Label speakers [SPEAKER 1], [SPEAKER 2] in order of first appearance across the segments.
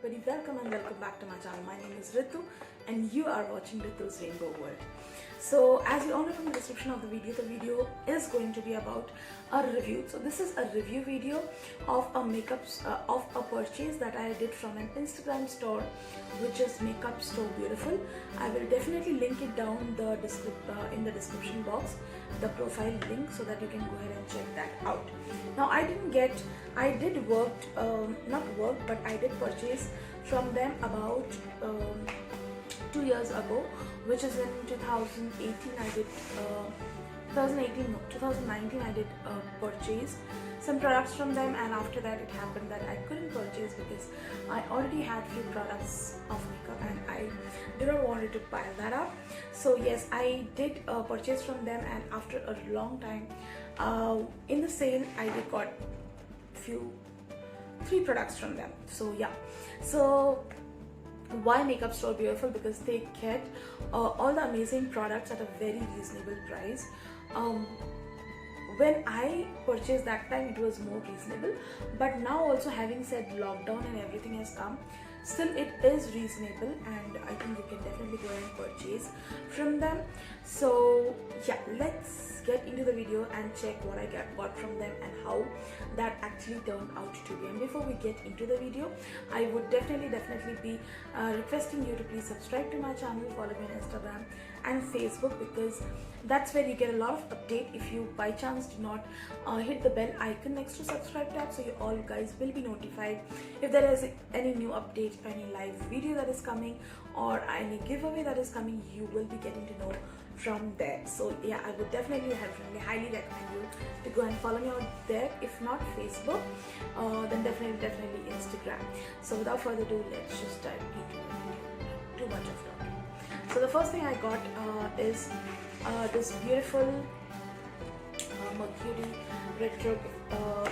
[SPEAKER 1] everybody, welcome and welcome back to my channel. My name is Ritu and you are watching Ritu's Rainbow World. So as you all know from the description of the video is going to be about a review. So this is a review video of a purchase that I did from an Instagram store, which is Makeup Store Beautiful. I will definitely link it down in the description box, the profile link, so that you can go ahead and check that out. Now I did purchase from them about 2 years ago, which is in 2019 I did purchase some products from them, and after that it happened that I couldn't purchase because I already had few products of makeup and I did not want to pile that up. So yes, I did purchase from them, and after a long time in the sale I did got 3 products from them. So yeah, so why Makeup Store Beautiful? Because they get all the amazing products at a very reasonable price. When I purchased that time it was more reasonable, but now also, having said lockdown and everything has come, still it is reasonable, and I think you can definitely go and purchase from them. So yeah, let's get into the video and check what I got from them and how that actually turned out to be. And before we get into the video, I would definitely be requesting you to please subscribe to my channel, follow me on Instagram and Facebook, because that's where you get a lot of update if you by chance do not hit the bell icon next to subscribe tab, so you all guys will be notified if there is any new update, any live video that is coming, or any giveaway that is coming. You will be getting to know from there. So yeah, I would definitely highly recommend you to go and follow me out there. If not Facebook, then definitely Instagram. So without further ado, let's just dive into it. Too much of talking. So the first thing I got is this beautiful Mercury Retro.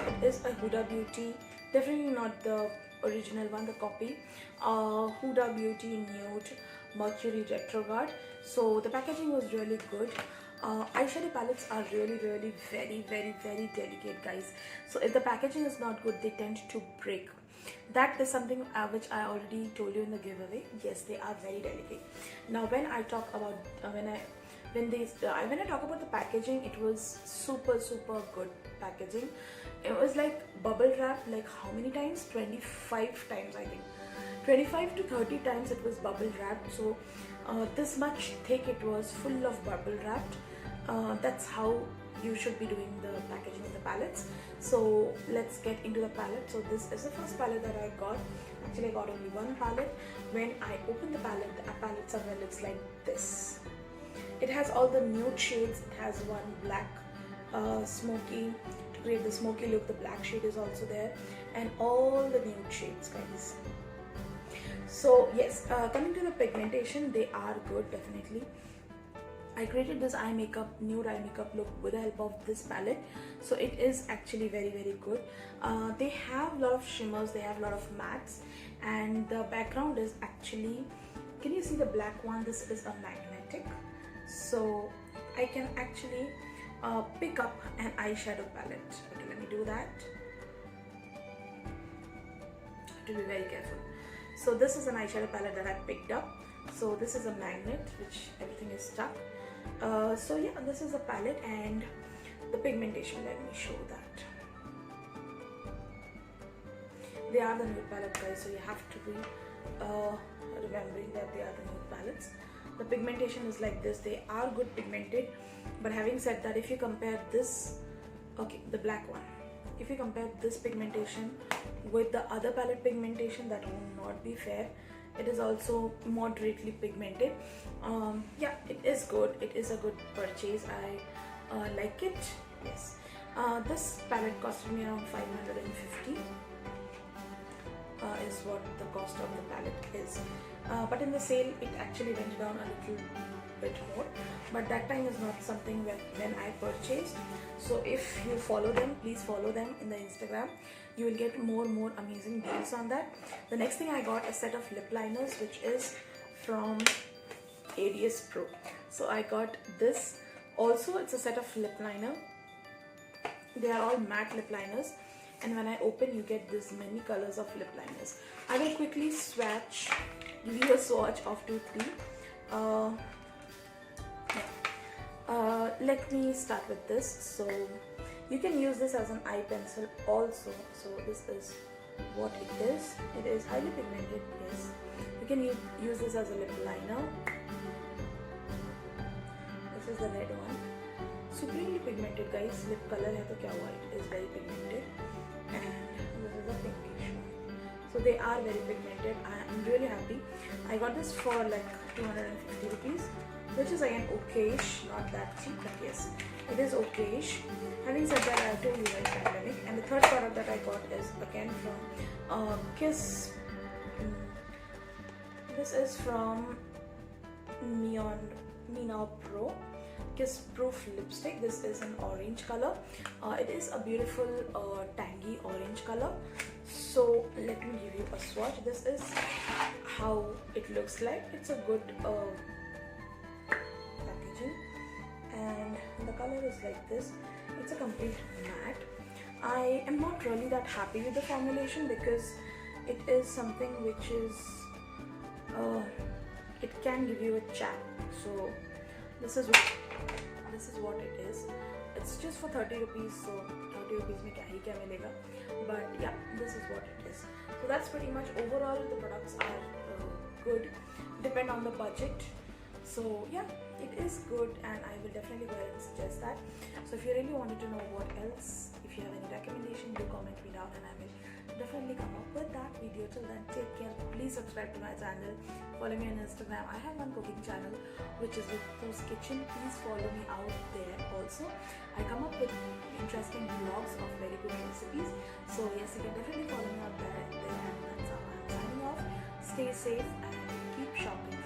[SPEAKER 1] It is a Huda Beauty, definitely not the original one, the copy. Huda Beauty Nude Mercury Retrograde. So the packaging was really good. Eyeshadow palettes are really very delicate, guys. So if the packaging is not good, they tend to break. That is something which I already told you in the giveaway. Yes, they are very delicate. Now when I talk about when I talk about the packaging, it was super good packaging. It was like bubble wrap, like how many times? 25 times, I think. 25 to 30 times it was bubble wrapped. So this much thick it was, full of bubble wrapped. That's how you should be doing the packaging of the palettes. So let's get into the palette. So this is the first palette that I got. Actually I got only one palette. When I open the palette somewhere looks like this. It has all the nude shades. It has one black smoky, to create the smoky look. The black shade is also there, and all the nude shades, guys. So yes, coming to the pigmentation, they are good, definitely. I created this nude eye makeup look with the help of this palette. So it is actually very good. They have a lot of shimmers, they have a lot of mattes, and the background is actually, can you see the black one? This is a magnetic. So I can actually pick up an eyeshadow palette. Okay, let me do that. I have to be very careful. So this is an eyeshadow palette that I picked up. So this is a magnet, which everything is stuck. So yeah, this is a palette, and the pigmentation, let me show that. They are the nude palette, guys, so you have to be remembering that they are the nude palettes. The pigmentation is like this. They are good pigmented, but having said that, if you compare this, okay, the black one, if you compare this pigmentation with the other palette pigmentation, that will not be fair. It is also moderately pigmented. Yeah, it is good. It is a good purchase. I like it. Yes. This palette costed me around 550. Is what the cost of the palette is. But in the sale, it actually went down a little bit more. But that time is not something when I purchased. So if you follow them, please follow them in the Instagram. You will get more amazing deals on that. The next thing I got a set of lip liners, which is from ADS Pro. So I got this. Also, it's a set of lip liner. They are all matte lip liners, and when I open you get this many colors of lip liners. I will quickly give you a swatch of 2-3. Let me start with this. So you can use this as an eye pencil also. So this is what it is. It is highly pigmented, yes. You can use this as a lip liner. This is the red one. Supremely pigmented, guys. Lip color hai to kya hua? It is very pigmented. And this is a pinkish one. So they are very pigmented. I am really happy. I got this for like 250 rupees, which is again okayish, not that cheap, but yes, it is okayish. Having said that, I have told you guys pandemic. And the third product that I got is again from Kiss. This is from Nina Pro Kiss Proof lipstick. This is an orange color. It is a beautiful tangy orange color. So let me give you a swatch. This is how it looks like. It's a good packaging, and the color is like this. It's a complete matte. I am not really that happy with the formulation because it is something which is it can give you a chap. So this is what it is. It's just for 30 rupees, so 30 rupees mein kya milega, but yeah, this is what it is. So that's pretty much overall. The products are good, depend on the budget. So yeah, it is good, and I will definitely go ahead and suggest that. So if you really wanted to know what else, if you have any recommendation, do comment me down and I will definitely come up with that video. Till then, take care. Please subscribe to my channel. Follow me on Instagram. I have one cooking channel which is Ritu's Kitchen. Please follow me out there also. I come up with interesting vlogs of very good recipes. So yes, you can definitely follow me out there. And that's how I'm signing off. Stay safe and keep shopping.